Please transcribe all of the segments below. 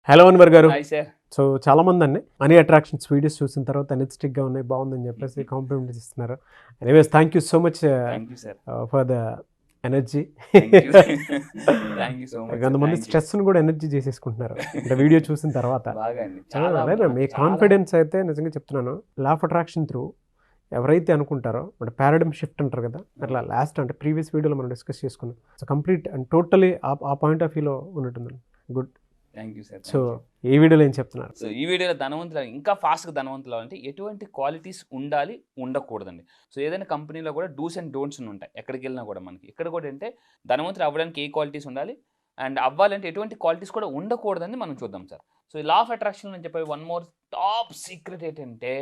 Hello Anwar గారు. Hi sir. So చాలా మంది అండి మనీ అట్రాక్షన్స్ వీడియోస్ చూసిన తర్వాత ఎనర్జెటిక్గా ఉన్నాయి, బాగుందని చెప్పేసి కాంప్లిమెంట్స్ ఇస్తున్నారు. Anyways thank you so much thank you sir. For the energy. Thank you so much. కొంతమంది స్ట్రెస్ను కూడా ఎనర్జీ చేసేసుకుంటున్నారు అంటే వీడియో చూసిన తర్వాత. బాగా అండి. చాలా అదే మీ కాన్ఫిడెన్స్ అయితే నిజంగా చెప్తున్నాను. లా ఆఫ్ అట్రాక్షన్ త్రూ ఎవరైతే అనుకుంటారో అంటే పారాడిమ్ షిఫ్ట్ అంటారు కదా, అట్లా లాస్ట్ అంటే ప్రీవియస్ వీడియోలో మనం డిస్కస్ చేసుకున్నాం. సో కంప్లీట్ అండ్ టోటలీ ఆ పాయింట్ ఆఫ్ వ్యూలో ఉన్నట్టుందండి. Good. Thank you sir. So ఈ వీడియోలో ఏం చెప్తున్నారు? సో ఈ వీడియోలో ధనవంతులు ఇంకా ఫాస్ట్గా ధనవంతులు అంటే ఎటువంటి క్వాలిటీస్ ఉండాలి, ఉండకూడదండి. సో ఏదైనా కంపెనీలో కూడా డూస్ అండ్ డోంట్స్ ఉంటాయి. ఎక్కడికి వెళ్ళినా కూడా మనకి ఇక్కడ కూడా అంటే ధనవంతులు అవ్వడానికి ఏ క్వాలిటీస్ ఉండాలి అండ్ అవ్వాలంటే ఎటువంటి క్వాలిటీస్ కూడా ఉండకూడదని మనం చూద్దాం సార్. సో ఈ లా ఆఫ్ అట్రాక్షన్ అని చెప్పి వన్ మోర్ టాప్ సీక్రెట్ ఏంటంటే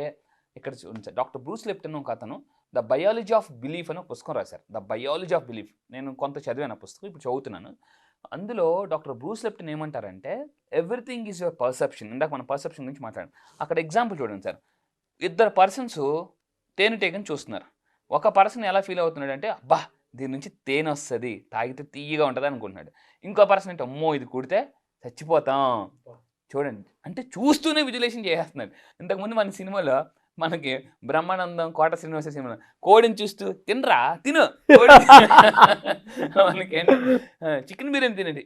ఇక్కడ సార్ డాక్టర్ బ్రూస్ లిప్టన్ ఒక అతను ద బయాలజీ ఆఫ్ బిలీఫ్ అని ఒక పుస్తకం రాశారు. ద బయాలజీ ఆఫ్ బిలీఫ్ నేను కొంత చదివాను ఆ పుస్తకం, ఇప్పుడు చదువుతున్నాను. అందులో డాక్టర్ బ్రూస్ లిప్టన్ ఏమంటారంటే ఎవ్రీథింగ్ ఈజ్ యువర్ పర్సెప్షన్. ఇందాక మనం పర్సెప్షన్ గురించి మాట్లాడాం. అక్కడ ఎగ్జాంపుల్ చూడండి సార్, ఇద్దరు పర్సన్స్ తేనెటీగని చూస్తున్నారు. ఒక పర్సన్ ఎలా ఫీల్ అవుతున్నాడు అంటే అబ్బా దీని నుంచి తేనె వస్తుంది, తాగితే తీయగా ఉంటుంది అనుకుంటున్నాడు. ఇంకో పర్సన్ అంటే అమ్మో ఇది కుడితే చచ్చిపోతాం. చూడండి అంటే చూస్తూనే విజులేషన్ చేసేస్తున్నాడు. ఇంతకుముందు మన సినిమాలో మనకి బ్రహ్మానందం కోట శ్రీనివాస సినిమా కోడిని చూస్తూ తినరా తిను మనకి చికెన్ బిర్యానీ తినండి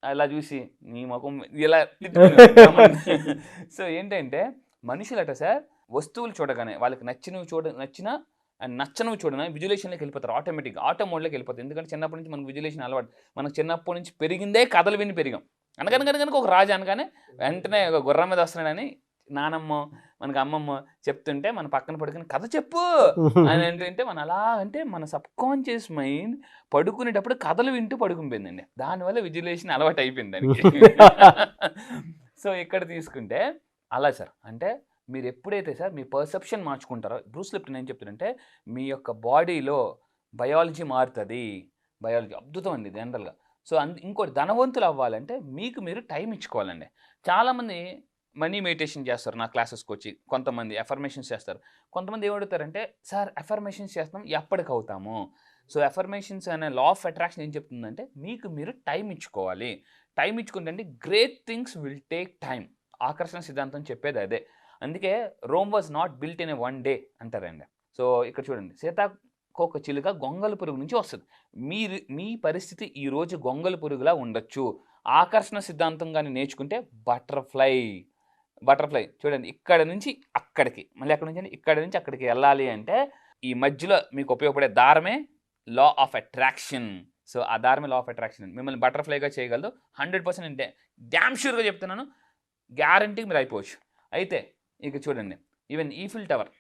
అలా చూసి నీ ముఖం ఇలా సో ఏంటంటే మనుషులట సార్ వస్తువులు చూడగానే వాళ్ళకి నచ్చినా అండ్ నచ్చనివి చూడగానే విజులేషన్లోకి వెళ్ళిపోతారు. ఆటో మోడ్లోకి వెళ్ళిపోతారు. ఎందుకంటే చిన్నప్పటి నుంచి మనకు విజులేషన్ అలవాటు. మనకు చిన్నప్పటి నుంచి పెరిగిందే కథలు విని పెరిగాం. అనగనగనగనక ఒక రాజు అనగానే వెంటనే ఒక గుర్రం మీద వస్తున్నాడని నానమ్మ మనకు అమ్మమ్మ చెప్తుంటే మన పక్కన పడుకుని కథ చెప్పు అని ఏంటంటే మన అలా అంటే మన సబ్కాన్షియస్ మైండ్ పడుకునేటప్పుడు కథలు వింటూ పడుకునిపోయిందండి. దానివల్ల విజులేషన్ అలవాటు అయిపోయింది దానికి. సో ఇక్కడ తీసుకుంటే అలా సార్ అంటే మీరు ఎప్పుడైతే సార్ మీ పర్సెప్షన్ మార్చుకుంటారో, బ్రూస్ లిప్టన్ ఏం చెప్తారంటే మీ యొక్క బాడీలో బయాలజీ మారుతుంది. బయాలజీ అద్భుతం అండి జనరల్గా. సో ఇంకోటి ధనవంతులు అవ్వాలంటే మీకు మీరు టైం ఇచ్చుకోవాలండి. చాలామంది మనీ మెడిటేషన్ చేస్తారు నా క్లాసెస్కి వచ్చి, కొంతమంది అఫర్మేషన్స్ చేస్తారు. కొంతమంది ఏమడుగుతారంటే సార్ అఫర్మేషన్స్ చేస్తాం ఎప్పటికి అవుతాము. సో అఫర్మేషన్స్ అనే లా ఆఫ్ అట్రాక్షన్ ఏం చెప్తుందంటే మీకు మీరు టైం ఇచ్చుకోవాలి. టైం ఇచ్చుకుంటే great things will take time. ఆకర్షణ సిద్ధాంతం చెప్పేది అదే. అందుకే Rome was not built in a one day అంటారండి. సో ఇక్కడ చూడండి, సీతాకోక చిలుక గొంగళ పురుగు నుంచి వస్తుంది. మీ పరిస్థితి ఈరోజు గొంగళ పురుగులా ఉండొచ్చు. ఆకర్షణ సిద్ధాంతం కానీ నేర్చుకుంటే బటర్ఫ్లై చూడండి ఇక్కడ నుంచి అక్కడికి, మళ్ళీ అక్కడి నుంచి ఇక్కడ నుంచి అక్కడికి వెళ్ళాలి అంటే ఈ మధ్యలో మీకు ఉపయోగపడే దారమే లా ఆఫ్ అట్రాక్షన్. సో ఆ దారమే లా ఆఫ్ అట్రాక్షన్ మిమ్మల్ని బటర్ఫ్లైగా చేయగలదు. 100% అంటే డ్యామ్ షూర్గా చెప్తున్నాను, గ్యారంటీకి మీరు అయిపోవచ్చు. అయితే ఇక చూడండి, ఈవెన్ ఈఫిల్ టవర్,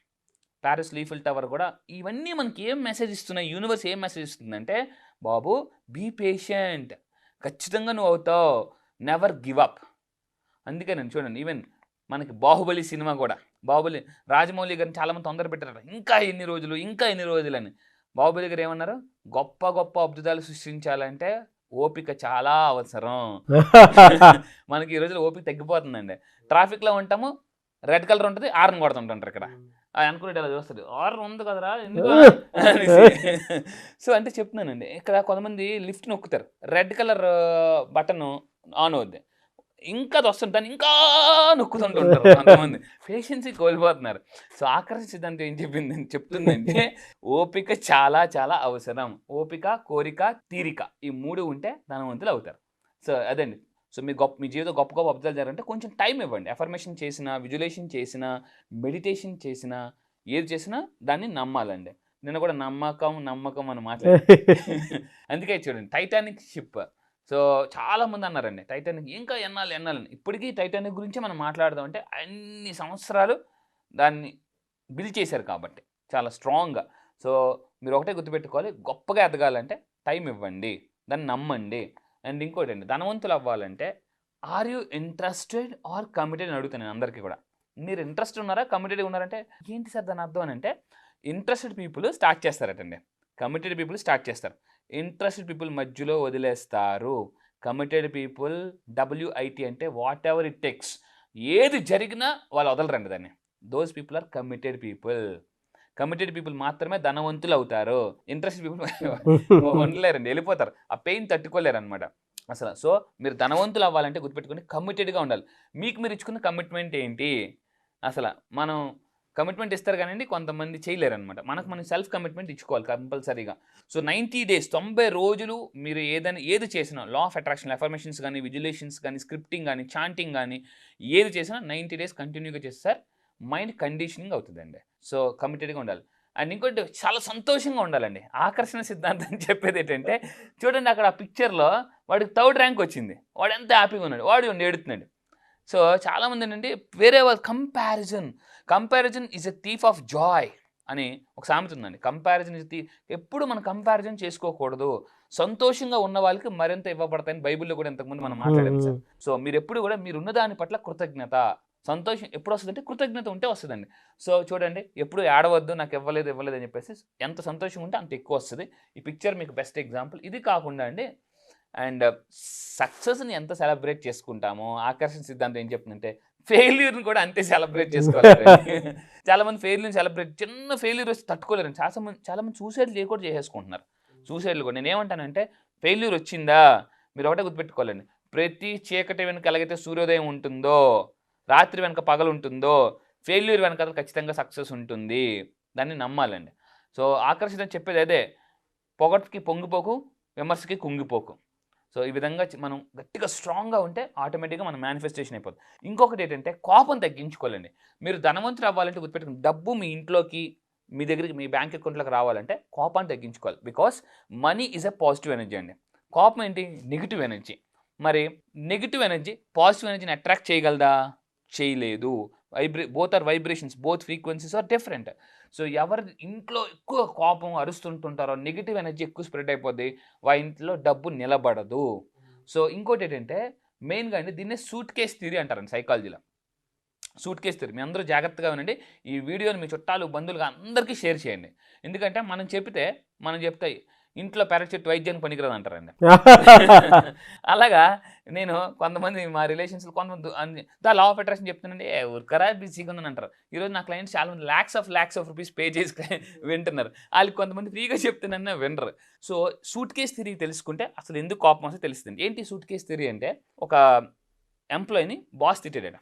ప్యారిస్లో ఈఫిల్ టవర్ కూడా ఇవన్నీ మనకి ఏం మెసేజ్ ఇస్తున్నాయి, యూనివర్స్ ఏం మెసేజ్ ఇస్తుందంటే బాబు బీ పేషెంట్, ఖచ్చితంగా నువ్వు అవుతావు, నెవర్ గివ్ అప్. అందుకేనండి చూడండి ఈవెన్ మనకి బాహుబలి సినిమా కూడా, బాహుబలి రాజమౌళి గారిని చాలామంది తొందర పెట్టారు ఇంకా ఎన్ని రోజులు అని. బాహుబలి గారు ఏమన్నారు, గొప్ప గొప్ప అద్భుతాలు సృష్టించాలంటే ఓపిక చాలా అవసరం. మనకి ఈ రోజుల్లో ఓపిక తగ్గిపోతుందండి. ట్రాఫిక్లో ఉంటాము, రెడ్ కలర్ ఉంటుంది, ఆర్న్ కొడుతుంటారు. ఇక్కడ అనుకునేది అలా చూస్తుంది, ఆర్న్ ఉంది కదరా ఎందుకు. సో అంటే చెప్తున్నానండి, ఇక్కడ కొంతమంది లిఫ్ట్ నొక్కుతారు, రెడ్ కలర్ బటన్ ఆన్ అవుద్ది, ఇంకా అది వస్తుంది దాన్ని ఇంకా నొక్కుతుంటుంటారు. కొంతమంది పేషెన్సీ కోల్పోతున్నారు. సో ఆకర్షణ సిద్ధాంతం ఏం చెప్తుందంటే ఓపిక చాలా చాలా అవసరం. ఓపిక, కోరిక, తీరిక ఈ 3 ఉంటే ధనవంతులు అవుతారు. సో అదండి. సో మీ జీవితం గొప్ప గొప్ప అబ్జర్వ్ చేయాలంటే కొంచెం టైం ఇవ్వండి. అఫర్మేషన్ చేసినా, విజులేషన్ చేసినా, మెడిటేషన్ చేసినా, ఏది చేసినా దాన్ని నమ్మాలండి. నిన్న కూడా నమ్మకం అని మాట్లాడారు. అందుకే చూడండి టైటానిక్ షిప్. సో చాలామంది అన్నారండి టైటానిక్ ఇంకా ఎన్నాలని. ఇప్పటికీ టైటానిక్ గురించే మనం మాట్లాడదాం అంటే అన్ని సంవత్సరాలు దాన్ని బిల్డ్ చేశారు కాబట్టి చాలా స్ట్రాంగ్గా. సో మీరు ఒకటే గుర్తుపెట్టుకోవాలి, గొప్పగా ఎదగాలంటే టైం ఇవ్వండి, దాన్ని నమ్మండి. అండ్ ఇంకోటి అండి, ధనవంతులు అవ్వాలంటే are you interested or committed అని అడుగుతాను నేను అందరికీ కూడా. మీరు ఇంట్రెస్ట్ ఉన్నారా, కమిటెడ్ ఉన్నారంటే ఏంటి సార్ దాని అర్థం అని అంటే ఇంట్రెస్టెడ్ పీపుల్ స్టార్ట్ చేస్తారటండి, కమిటెడ్ పీపుల్ స్టార్ట్ చేస్తారు. ఇంట్రెస్టెడ్ పీపుల్ మధ్యలో వదిలేస్తారు. కమిటెడ్ పీపుల్ WIT అంటే వాట్ ఎవర్ ఇట్ టేక్స్, ఏది జరిగినా వాళ్ళు వదలరండి దాన్ని. Those people are committed people మాత్రమే ధనవంతులు అవుతారు. ఇంట్రెస్టెడ్ పీపుల్ ఉండలేరండి, వెళ్ళిపోతారు, ఆ పెయిన్ తట్టుకోలేరు అనమాట. అసలు. సో మీరు ధనవంతులు అవ్వాలంటే గుర్తుపెట్టుకొని కమిటెడ్గా ఉండాలి. మీకు మీరు ఇచ్చుకున్న కమిట్మెంట్ ఏంటి? అసలు మనం కమిట్మెంట్ ఇస్తారు కానండి, కొంతమంది చేయలేరనమాట. మనకు మనం సెల్ఫ్ కమిట్మెంట్ ఇచ్చుకోవాలి కంపల్సరీగా. సో 90 డేస్ 90 రోజులు మీరు ఏది చేసినా లా ఆఫ్ అట్రాక్షన్, అఫర్మేషన్స్ కానీ, విజులేషన్స్ కానీ, స్క్రిప్టింగ్ కానీ, చాంటింగ్ కానీ ఏది చేసినా 90 డేస్ కంటిన్యూగా చేస్తే సార్ మైండ్ కండిషనింగ్ అవుతుందండి. సో కమిటెడ్గా ఉండాలి. అండ్ ఇంకోటి చాలా సంతోషంగా ఉండాలండి. ఆకర్షణ సిద్ధాంతం చెప్పేది ఏంటంటే, చూడండి అక్కడ ఆ పిక్చర్లో వాడికి 3rd ర్యాంక్ వచ్చింది. వాడు ఎంత హ్యాపీగా ఉన్నాడు, వాడు ఏడుతున్నాడు. సో చాలామంది ఏంటంటే వేరే వాళ్ళు comparison is a thief of Joy అని ఒక సామెత ఉందండి. కంపారిజన్ ఇస్ ఎప్పుడు మనం కంపారిజన్ చేసుకోకూడదు. సంతోషంగా ఉన్న వాళ్ళకి మరింత ఇవ్వబడతాయని బైబిల్లో కూడా ఇంతకుముందు మనం మాట్లాడాం సార్. సో మీరు ఎప్పుడు కూడా మీరున్న దాని పట్ల కృతజ్ఞత, సంతోషం ఎప్పుడు వస్తుందంటే కృతజ్ఞత ఉంటే వస్తుందండి. సో చూడండి, ఎప్పుడు ఏడవద్దు నాకు ఇవ్వలేదు అని చెప్పేసి, ఎంత సంతోషంగా ఉంటే అంత ఎక్కువ వస్తుంది. ఈ పిక్చర్ మీకు బెస్ట్ ఎగ్జాంపుల్. ఇది కాకుండా అండి, అండ్ సక్సెస్ని ఎంత సెలబ్రేట్ చేసుకుంటామో ఆకర్షణ సిద్ధాంతం ఏం చెప్తుందంటే ఫెయిల్యూర్ని కూడా అంతే సెలబ్రేట్ చేసుకోవాలి. చాలామంది ఫెయిల్యూర్ని చిన్న ఫెయిల్యూర్ వచ్చి తట్టుకోలేరు. చాలామంది సూసైడ్లు కూడా చేసేసుకుంటున్నారు. సూసైడ్లు కూడా నేనేమంటానంటే, ఫెయిల్యూర్ వచ్చిందా మీరు ఒకటే గుర్తుపెట్టుకోవాలండి, ప్రతి చీకటి వెనుక ఎలాగైతే సూర్యోదయం ఉంటుందో, రాత్రి వెనక పగలు ఉంటుందో, ఫెయిల్యూర్ వెనక ఖచ్చితంగా సక్సెస్ ఉంటుంది. దాన్ని నమ్మాలండి. సో ఆకర్షణ చెప్పేది అదే, పొగటికి పొంగిపోకు, విమర్శకి కుంగిపోకు. సో ఈ విధంగా మనం గట్టిగా స్ట్రాంగ్గా ఉంటే ఆటోమేటిక్గా మన మేనిఫెస్టేషన్ అయిపోతుంది. ఇంకొకటి ఏంటంటే కోపం తగ్గించుకోవాలండి. మీరు ధనవంతులు అవ్వాలంటే గుర్తుపెట్టుకుని, డబ్బు మీ ఇంట్లోకి, మీ దగ్గరికి, మీ బ్యాంక్ అకౌంట్లోకి రావాలంటే కోపాన్ని తగ్గించుకోవాలి. Because money is a positive energy అండి. కోపం ఏంటి? Negative energy. మరి నెగిటివ్ ఎనర్జీ పాజిటివ్ ఎనర్జీని అట్రాక్ట్ చేయగలదా? చేయలేదు. Both are vibrations, both frequencies are different. So ఎవరి ఇంట్లో ఎక్కువ కోపం అరుస్తుంటుంటారో, నెగిటివ్ ఎనర్జీ ఎక్కువ స్ప్రెడ్ అయిపోద్ది, వాళ్ళ ఇంట్లో డబ్బు నిలబడదు. సో ఇంకోటి ఏంటంటే, మెయిన్గా అండి దీన్ని సూట్ కేస్ థియరీ అంటారండి సైకాలజీలో. సూట్ కేస్ థియరీ మీ అందరూ జాగ్రత్తగా వినండి. ఈ వీడియోని మీ చుట్టాలు, బంధువులుగా అందరికీ షేర్ చేయండి. ఎందుకంటే మనం చెప్తే ఇంట్లో పెరటి చెట్టు వైద్యానికి పనికిరాదు అంటారండి. అలాగా నేను కొంతమంది మా రిలేషన్స్లో కొంతమంది దా లా ఆఫ్ అట్రాక్షన్ చెప్తున్నానండి, ఊరికరా బిజీగా ఉందని అంటారు. ఈరోజు నా క్లయింట్స్ చాలా మంది ల్యాక్స్ ఆఫ్ రూపీస్ పే చేసి వింటున్నారు. వాళ్ళకి కొంతమంది ఫ్రీగా చెప్తున్నాను వినరు. సో సూట్ కేస్ థియరీ తెలుసుకుంటే అసలు ఎందుకు కోపం వస్తే తెలుస్తుంది. ఏంటి సూట్ కేస్ థియరీ అంటే, ఒక ఎంప్లాయీని బాస్ తిట్టాడు,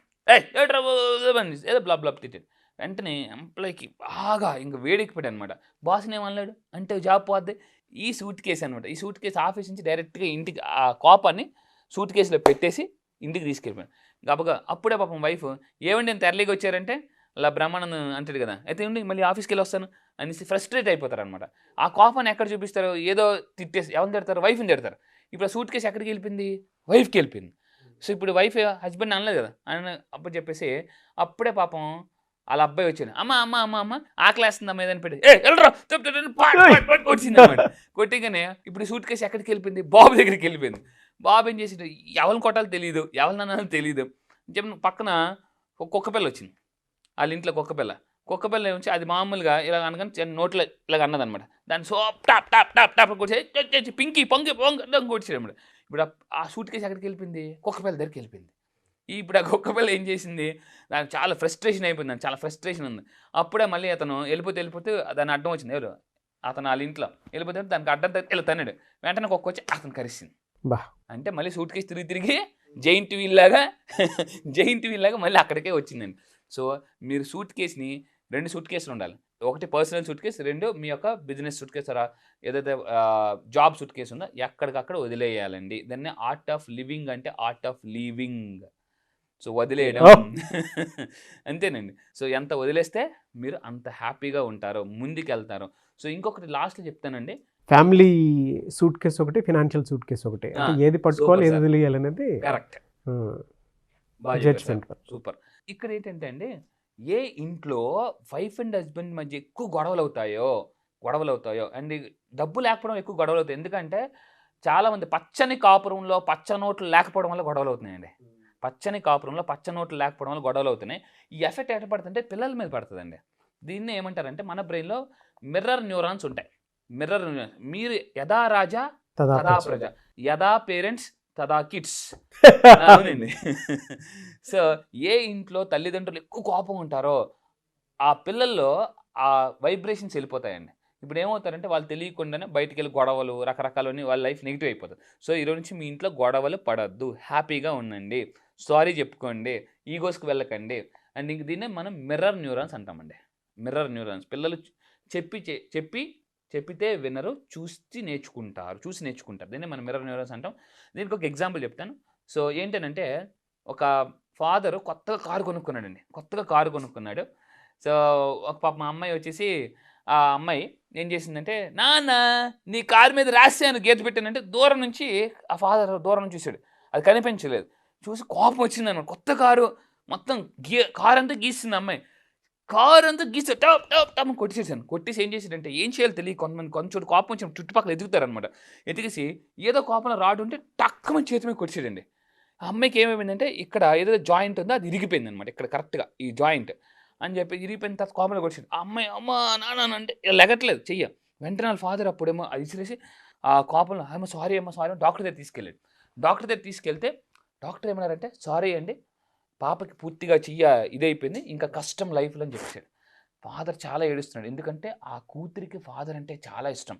ఏదో బ్లాబ్ తిట్టాడు. వెంటనే ఎంప్లాయీకి బాగా ఇంకా వేడెక్కిపోయాడు అనమాట. బాస్ని ఏమన్నాడు అంటే, జాబ్ పోద్ది. ఈ సూట్ కేసు అనమాట. ఈ సూట్ కేసు ఆఫీస్ నుంచి డైరెక్ట్గా ఇంటికి ఆ కోపాన్ని సూట్ కేసులో పెట్టేసి ఇంటికి తీసుకెళ్ళిపోయాను గబగా. అప్పుడే పాపం వైఫ్, ఏమండి ఎంత ఎర్లీగా వచ్చారంటే, అలా బ్రహ్మానందం అంటాడు కదా, అయితే ఉండి మళ్ళీ ఆఫీస్కి వెళ్ళి వస్తాను అనేసి ఫ్రస్ట్రేట్ అయిపోతారు అనమాట. ఆ కోపాన్ని ఎక్కడ చూపిస్తారు? ఏదో తిట్టేసి ఎవరిని తిడతారు? వైఫ్ని తిడతారు. ఇప్పుడు ఆ సూట్ కేసు ఎక్కడికి వెళ్ళిపోయింది? వైఫ్కి వెళ్ళిపోయింది. సో ఇప్పుడు వైఫ్ హస్బెండ్ అనలేదు కదా అని అప్పుడు చెప్పేసి, అప్పుడే పాపం వాళ్ళ అబ్బాయి వచ్చాను, అమ్మ ఆకలేస్తుందా ఏదని పెట్టి వెళ్ళరా కొట్టింది అనమాట. కొట్టిగానే ఇప్పుడు సూట్ కేసు ఎక్కడికి వెళ్ళిపోయింది? బాబు దగ్గరికి వెళ్ళిపోయింది. బాబు ఏం చేసి, ఎవరిని కొట్టాలో తెలియదు, ఎవరినన్నా తెలియదు చెప్పి పక్కన ఒక కుక్కపిల్ల వచ్చింది. వాళ్ళ ఇంట్లో కుక్కపిల్ల నుంచి అది మామూలుగా ఇలా అనగానే నోట్లో ఇలాగ అన్నదనమాట. దాన్ని సోప్ టాప్ కొట్టేసి పింకి పొంగి కొట్టేసాడు అనమాట. ఇప్పుడు ఆ సూట్ కేసు ఎక్కడికి వెళ్ళిపోయింది? కుక్కపిల్ల దగ్గరికి వెళ్ళిపోయింది. ఇప్పుడు ఆ కుక్కపిల్ల ఏం చేసింది? దానికి చాలా ఫ్రస్ట్రేషన్ అయిపోయింది, చాలా ఫ్రస్ట్రేషన్ ఉంది. అప్పుడే మళ్ళీ అతను వెళ్ళిపోతే దాన్ని అడ్డం వచ్చింది. ఎవరు? అతను వాళ్ళ ఇంట్లో వెళ్ళిపోతే దానికి అడ్డం ఇలా తన్నాడు. వెంటనే కుక్క వచ్చి అతను కరిసింది. అంటే మళ్ళీ సూట్ కేసు తిరిగి జైంట్ వీల్ లాగా మళ్ళీ అక్కడికే వచ్చిందండి. సో మీరు సూట్ కేసుని 2 సూట్ కేసులు ఉండాలి. ఒకటి పర్సనల్ సూట్ కేసు, 2 మీ యొక్క బిజినెస్ సూట్ కేసు, ఏదైతే జాబ్ సూట్ కేసు ఉందో ఎక్కడికక్కడ వదిలేయాలండి. దాన్ని ఆర్ట్ ఆఫ్ లివింగ్ అంటే ఆర్ట్ ఆఫ్ లీవింగ్. సో వదిలేయడం అంతేనండి. సో ఎంత వదిలేస్తే మీరు అంత హ్యాపీగా ఉంటారో, ముందుకెళ్తారో. సో ఇంకొకటి లాస్ట్లో చెప్తానండి, ఫ్యామిలీ సూట్ కేసు ఒకటి, ఫినాన్షియల్ సూట్ కేసు ఒకటి. ఏది పట్టుకోవాలి, ఏది వదిలేయాలనేది కరెక్ట్. సూపర్. ఇక్కడ ఏంటంటే అండి, ఏ ఇంట్లో వైఫ్ అండ్ హస్బెండ్ మధ్య ఎక్కువ గొడవలు అవుతాయో అండ్ డబ్బు లేకపోవడం ఎక్కువ గొడవలు అవుతాయి. ఎందుకంటే చాలామంది పచ్చని కాపురంలో పచ్చ నోట్లు లేకపోవడం వల్ల గొడవలు అవుతున్నాయండి. పచ్చని కాపురంలో పచ్చ నోట్లు లేకపోవడం వల్ల గొడవలు అవుతున్నాయి. ఈ ఎఫెక్ట్ ఎట్లా పడుతుంటే పిల్లల మీద పడుతుందండి. దీన్ని ఏమంటారంటే, మన బ్రెయిన్లో మిర్రర్ న్యూరాన్స్ ఉంటాయి. Mirror neurons. మీరు యథా రాజా తదా ప్రజ, యథా పేరెంట్స్ తదా కిడ్స్. అవునండి. సో ఏ ఇంట్లో తల్లిదండ్రులు ఎక్కువ కోపం ఉంటారో ఆ పిల్లల్లో ఆ వైబ్రేషన్స్ వెళ్ళిపోతాయండి. ఇప్పుడు ఏమవుతారంటే వాళ్ళు తెలియకుండానే బయటికి వెళ్ళి గొడవలు రకరకాలని వాళ్ళ లైఫ్ నెగిటివ్ అయిపోతుంది. సో ఈరోజు నుంచి మీ ఇంట్లో గొడవలు పడద్దు, హ్యాపీగా ఉండండి, సారీ చెప్పుకోండి, ఈగోస్కి వెళ్ళకండి. అండ్ ఇంక దీన్నే మనం మిర్రర్ న్యూరాన్స్ అంటామండి. మిర్రర్ న్యూరాన్స్ పిల్లలు చెప్పితే వినరు, చూసి నేర్చుకుంటారు. దీన్ని మనం మిర్రర్ న్యూరాన్స్ అంటాం. దీనికి ఒక ఎగ్జాంపుల్ చెప్తాను. సో ఏంటంటే ఒక ఫాదరు కొత్తగా కారు కొనుక్కున్నాడు. సో ఒక పాప మా అమ్మాయి వచ్చేసి ఆ అమ్మాయి ఏం చేసిందంటే, నాన్న నీ కారు మీద రాసాను గీత పెట్టానంటే దూరం నుంచి ఆ ఫాదర్ దూరం నుంచి చూశాడు, అది కనిపించలేదు. చూసి కోపం వచ్చింది అనమాట. కొత్త కారు మొత్తం కారు అంతా గీస్తుంది అమ్మాయి. కారు అంతా గీస్తే టాప్ టాప్ టాప్ కొట్టేసాను. కొట్టేసి ఏం చేసాడంటే, ఏం చేయాలి తెలియదు కొంతమంది కొంచెం కోపం వచ్చి చుట్టుపక్కల ఎదుగుతారనమాట. ఎదిగేసి ఏదో కోపంలో రాడు ఉంటే టక్కుమని చేతి మీద కొట్టేసాడండి. ఆ అమ్మాయికి ఏమైందంటే ఇక్కడ ఏదో జాయింట్ ఉందో అది ఇరిగిపోయింది అనమాట, ఇక్కడ కరెక్ట్గా ఈ జాయింట్ అని చెప్పి ఇరిగిపోయిన తర్వాత కోపంలో కొట్టేసాడు. ఆ అమ్మాయి అమ్మ నాన్న అంటే లెగట్లేదు చెయ్య. వెంటనే వాళ్ళ ఫాదర్ అప్పుడేమో అది ఇసిరేసి ఆ కోపంలో సారీ డాక్టర్ దగ్గర తీసుకెళ్ళాడు. డాక్టర్ దగ్గర తీసుకెళ్తే డాక్టర్ ఏమన్నారంటే, సారీ అండి, పాపకి పూర్తిగా చెయ్య ఇదైపోయింది, ఇంకా కష్టం లైఫ్లో అని చెప్పాడు. ఫాదర్ చాలా ఏడుస్తున్నాడు, ఎందుకంటే ఆ కూతురికి ఫాదర్ అంటే చాలా ఇష్టం.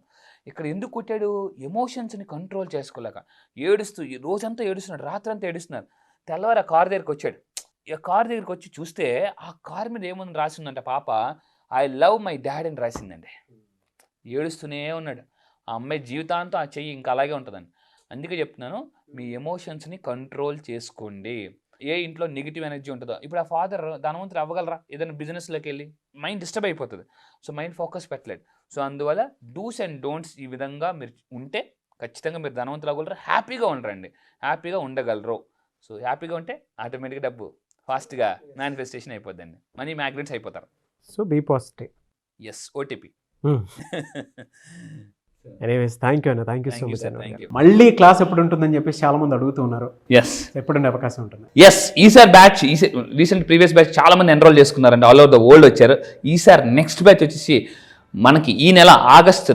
ఇక్కడ ఎందుకు కొట్టాడు, ఎమోషన్స్ని కంట్రోల్ చేసుకోలేక ఏడుస్తూ రోజంతా ఏడుస్తున్నాడు, రాత్రి అంతా ఏడుస్తున్నారు. తెల్లవారు ఆ కారు దగ్గరికి వచ్చాడు. ఈ కారు దగ్గరికి వచ్చి చూస్తే ఆ కారు మీద ఏముంది రాసిందంటే పాప ఐ లవ్ మై డాడ్ అని రాసిందండి. ఏడుస్తూనే ఉన్నాడు. ఆ అమ్మాయి జీవితాంతం ఆ చెయ్యి ఇంకా అలాగే ఉంటుందండి. అందుకే చెప్తున్నాను, మీ ఎమోషన్స్ని కంట్రోల్ చేసుకోండి. ఏ ఇంట్లో నెగిటివ్ ఎనర్జీ ఉంటుందో, ఇప్పుడు ఆ ఫాదర్ ధనవంతులు అవ్వగలరా, ఏదైనా బిజినెస్లోకి వెళ్ళి మైండ్ డిస్టర్బ్ అయిపోతుంది. సో మైండ్ ఫోకస్ పెట్టలేదు. సో అందువల్ల డూస్ అండ్ డోంట్స్ ఈ విధంగా మీరు ఉంటే ఖచ్చితంగా మీరు ధనవంతులు అవ్వగలరు, హ్యాపీగా ఉండగలరు. సో హ్యాపీగా ఉంటే ఆటోమేటిక్గా డబ్బు ఫాస్ట్గా మేనిఫెస్టేషన్ అయిపోద్దండి, మనీ మ్యాగ్నెట్స్ అయిపోతారు. So be positive. Yes, OTP. Anyways thank you అన్న, thank you so Thank you, much sir. అన్న. Thank you. మళ్ళీ క్లాస్ ఎప్పుడు ఉంటుందని చెప్పేసి చాలా మంది అడుగుతూ ఉన్నారు. ఎస్ ఎప్పుడుండే అవకాశం ఉంటుంది? ఈసారి బ్యాచ్ రీసెంట్ ప్రీవియస్ బ్యాచ్ చాలా మంది ఎన్రోల్ చేసుకున్నారండి, ఆల్ ఓవర్ ద వరల్డ్ వచ్చారు. ఈసారి నెక్స్ట్ బ్యాచ్ వచ్చేసి మనకి ఈ నెల ఆగస్ట్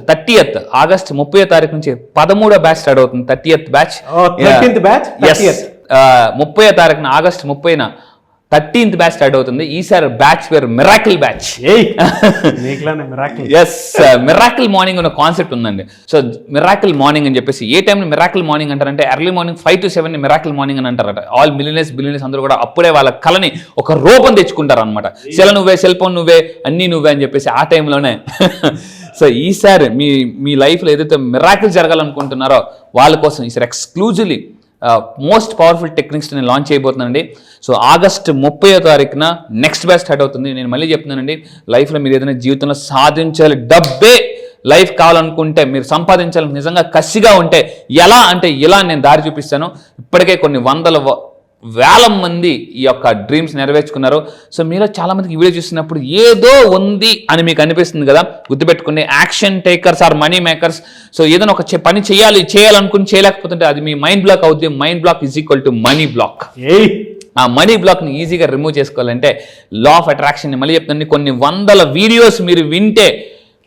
30వ తారీఖు నుంచి 13వ బ్యాచ్ స్టార్ట్ అవుతుంది. 30th బ్యాచ్, 13th బ్యాచ్, 30వ తారీఖున ఆగస్ట్ 30న 13th బ్యాచ్ స్టార్ట్ అవుతుంది. ఈసారి బ్యాచ్ పేరు miracle batch. Yes, miracle morning అనే కాన్సెప్ట్ ఉందండి. సో మిరాకిల్ మార్నింగ్ అని చెప్పేసి ఏ టైంలో మిరాకిల్ మార్నింగ్ అంటారంటే early morning 5 to 7 miracle morning అని అంటారట. ఆల్ బిలియనర్స్ అందరూ కూడా అప్పుడే వాళ్ళ కళని ఒక రూపం తెచ్చుకుంటారు అనమాట. సెల్ ఫోన్ నువ్వే, అన్నీ నువ్వే అని చెప్పేసి ఆ టైంలోనే. సో ఈసారి మీ లైఫ్లో ఏదైతే మిరాకిల్ జరగాలనుకుంటున్నారో వాళ్ళ కోసం ఈసారి ఎక్స్క్లూజివ్లీ మోస్ట్ పవర్ఫుల్ టెక్నిక్స్ నేను లాంచ్ చేయబోతున్నానండి. సో ఆగస్ట్ 30వ తారీఖున నెక్స్ట్ బ్యాచ్ స్టార్ట్ అవుతుంది. నేను మళ్ళీ చెప్తున్నానండి, లైఫ్లో మీరు ఏదైనా జీవితంలో సాధించాలి, డబ్బే లైఫ్ కావాలనుకుంటే, మీరు సంపాదించాలి నిజంగా కసిగా ఉంటే ఎలా అంటే ఇలా నేను దారి చూపిస్తాను. ఇప్పటికే కొన్ని వేల మంది ఈ యొక్క డ్రీమ్స్ నెరవేర్చుకున్నారు. సో మీలో చాలా మందికి ఈ వీడియో చూస్తున్నప్పుడు ఏదో ఉంది అని మీకు అనిపిస్తుంది కదా, గుర్తుపెట్టుకుని action takers are money makers. So ఏదైనా ఒక పని చేయాలనుకుని చేయలేకపోతుంటే అది మీ మైండ్ బ్లాక్ అవుతుంది. Mind block is equal to money block. ఆ మనీ బ్లాక్ని ఈజీగా రిమూవ్ చేసుకోవాలంటే లా ఆఫ్ అట్రాక్షన్ మళ్ళీ చెప్తాను, కొన్ని వందల వీడియోస్ మీరు వింటే,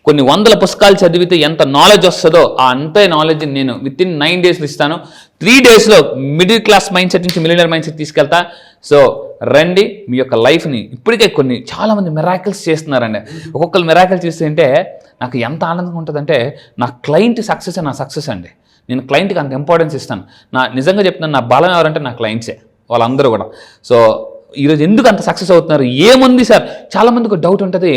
కొన్ని వందల పుస్తకాలు చదివితే ఎంత నాలెడ్జ్ వస్తుందో ఆ అంతే నాలెడ్జ్ నేను విత్-ఇన్ 9 days ఇస్తాను. 3 daysలో మిడిల్ క్లాస్ మైండ్ సెట్ నుంచి మిలియనర్ మైండ్ సెట్ తీసుకెళ్తా. సో రండి, మీ యొక్క లైఫ్ని ఇప్పటికే చాలా మంది మిరాకిల్స్ చేస్తున్నారండి. ఒక్కొక్కరు మిరాకిల్ చేస్తుంటే నాకు ఎంత ఆనందంగా ఉంటుందంటే, నా క్లయింట్ సక్సెస్ నా సక్సెస్ అండి. నేను క్లయింట్కి అంత ఇంపార్టెన్స్ ఇస్తాను. నిజంగా చెప్తున్నాను, నా బలం ఎవరంటే నా క్లయింట్సే, వాళ్ళందరూ కూడా. సో ఈరోజు ఎందుకు అంత సక్సెస్ అవుతున్నారు, ఏముంది సార్, చాలా మందికి డౌట్ ఉంటుంది,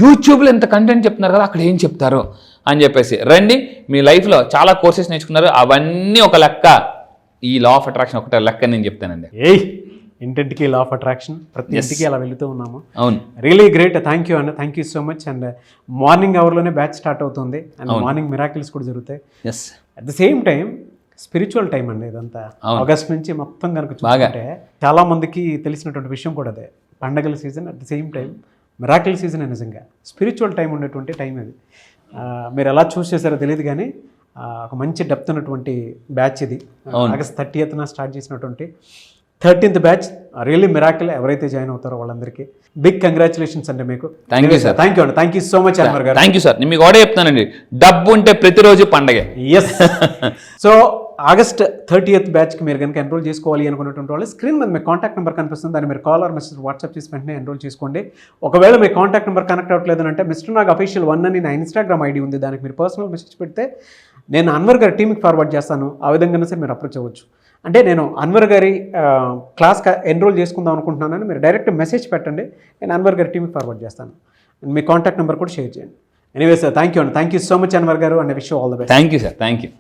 యూట్యూబ్లో ఎంత కంటెంట్ చెప్తున్నారు కదా అక్కడ ఏం చెప్తారు అని చెప్పేసి. రండి, మీ లైఫ్లో చాలా కోర్సెస్ నేర్చుకున్నారు, అవన్నీ ఒక లెక్క, ఈ లా ఆఫ్ అట్రాక్షన్ ఒకటే లెక్క నేను చెప్తానండి. ఇంటింటికి లా ఆఫ్ అట్రాక్షన్, ప్రతి ఇంటికి అలా వెళుతూ ఉన్నాము. అవును, రియలీ గ్రేట్. థ్యాంక్ యూ అన్న, thank you so much. And morning అవర్లోనే బ్యాచ్ స్టార్ట్ అవుతుంది, అండ్ మార్నింగ్ మిరాకిల్స్ కూడా జరుగుతాయి. At the same time spiritual time అండి ఇదంతా. ఆగస్ట్ నుంచి మొత్తం కనుక చూసుకుంటే చాలా మందికి తెలిసినటువంటి విషయం కూడా అదే, పండగల season at the same time miracle season. నిజంగా స్పిరిచువల్ టైం ఉన్నటువంటి టైం అది. మీరు ఎలా చూస్ చేశారో తెలియదు కానీ ఒక మంచి డెప్త్ ఉన్నటువంటి బ్యాచ్ ఇది. ఆగస్ట్ 30th స్టార్ట్ చేసినటువంటి 13th బ్యాచ్ రియల్లీ మిరాకిల్. ఎవరైతే జాయిన్ అవుతారో వాళ్ళందరికీ బిగ్ కంగ్రాచులేషన్స్ అండి మీకు. Thank you sir. Thank you అండి, thank you so much Anwar గారు. Thank you sir. నేను మీకు కూడా చెప్తానండి, డబ్బు ఉంటే ప్రతిరోజు పండగే. ఎస్. సో ఆగస్ట్ 30th బ్యాచ్కి మీరు కనుక ఎన్రోల్ చేసుకోవాలి అనుకున్నటువంటి వాళ్ళు స్క్రీన్ మీద మీ కాంటాక్ట్ నెంబర్ కనిపిస్తుంది, దాన్ని మీరు కాల్ ఆర్ మెసేజ్ వాట్సాప్ చేసి వెంటనే ఎన్రోల్ చేసుకోండి. ఒకవేళ మీ కాంటాక్ట్ నెంబర్ కనెక్ట్ అవ్వట్లేదు అంటే మిస్టర్ నాగ్ అఫీషియల్ 1 అని నా ఇన్స్టాగ్రామ్ ఐడి ఉంది, దానికి మీరు పర్సనల్ మెసేజ్ పెడితే నేను అన్వర్ గారి టీంకి ఫార్వర్డ్ చేస్తాను. ఆ విధంగా సరే మీరు అప్రోచ్ అవ్వచ్చు. అంటే నేను అన్వర్ గారి క్లాస్ ఎన్రోల్ చేసుకుందాం అనుకుంటున్నానని మీరు డైరెక్ట్ మెసేజ్ పెట్టండి, నేను అన్వర్ గారి టీంకి ఫార్వర్డ్ చేస్తాను. మీ కాంటాక్ట్ నెంబర్ కూడా షేర్ చేయండి. Anyway sir, thank you so much Anwar గారు, and wish you all the best. Thank you sir, thank you.